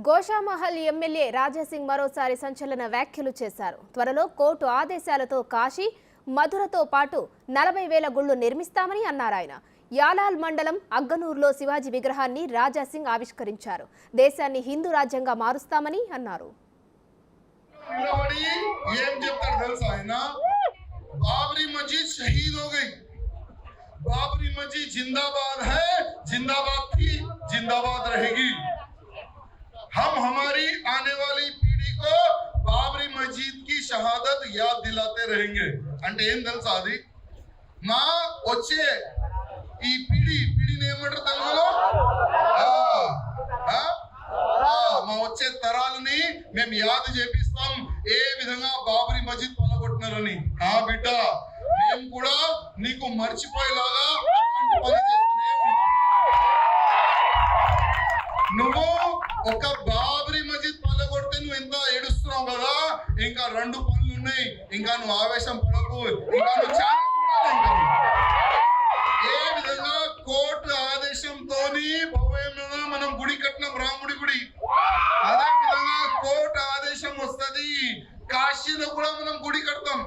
Goshamahal MLA Raja Singh మరోసారి సంచలన వ్యాఖ్యలు చేశారు. త్వరలో కోర్టు ఆదేశాలతో కాశీ, మధురతో పాటు 40,000 గుళ్లు నిర్మిస్తామని అన్నారు. ఆయన యాలాల్ మండలం అగ్గనూరులో శివాజీ విగ్రహాన్ని రాజాసింగ్ ఆవిష్కరించారు. దేశాన్ని హిందూ రాజ్యంగా మారుస్తామని అన్నారు. बाबरी मस्जिद शहीद हो गई, बाबरी मस्जिद जिंदाबाद है, जिंदाबाद थी, जिंदाबाद रहेगी। हम हमारी आने वाली पीढ़ी को बाबरी मस्जिद की शहादत याद दिलाते रहेंगे। అంటే ఏం తెలుసా అది మా వచ్చే ఈ పీడిని ఏమంటారు తెలుగులో మా వచ్చే తరాలని మేము యాద చేపిస్తాం ఏ విధంగా బాబరీ మస్జిద్ పలగొట్టినారని. బిడ్డ మేము కూడా నీకు మర్చిపోయేలాగా పని చేస్తూనే ఉంటాం. నువ్వు ఒక బాబరీ మస్జిద్ పలగొడితే నువ్వు ఎంత ఏడుస్తున్నావు కదా, ఇంకా 2 పనులు ఉన్నాయి. ఇంకా నువ్వు ఆవేశం పడకు, ఇంకా నువ్వు చాలా ఏ విధంగా కోర్టు ఆదేశంతో భవ్యంగా మనం గుడి కట్టినాం, రాముడి గుడి. అదే విధంగా కోర్టు ఆదేశం వస్తుంది, కాశీలో కూడా మనం గుడి కడతాం.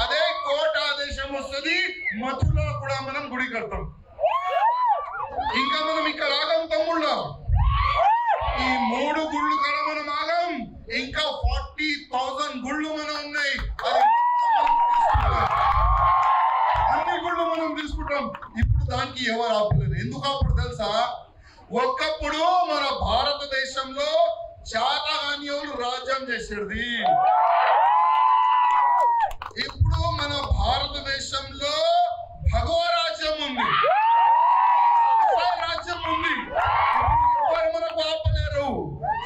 అదే కోర్టు ఆదేశం వస్తుంది, మధులో కూడా మనం గుడి కడతాం. ఇంకా మనం ఇక్కడ ఆగం తమ్ముళ్ళ, ఈ 3 గుళ్ళు కూడా మనం ఆగం. ఇంకా 40,000 గుళ్ళు మనం ఉన్నాయి. అది అన్ని గుళ్ళు మనం తీసుకుంటాం. ఇప్పుడు దానికి ఎవరు ఆపలేదు. ఎందుకు ఆపడు తెలుసా? ఒకప్పుడు మన భారతదేశంలో శాతవాహనులు రాజ్యం చేసేది. ఇప్పుడు మన భారతదేశంలో భగవ రాజ్యం ఉంది, రాజ్యం ఉంది. ఎవరు మనకు ఆపలేరు.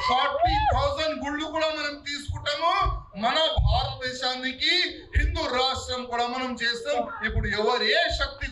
40,000 గుళ్ళు కూడా మనం తీసుకుంటాము. మన భారతదేశానికి హిందూ రాష్ట్రం కూడా మనం చేస్తాం. ఇప్పుడు ఎవరు ఏ శక్తి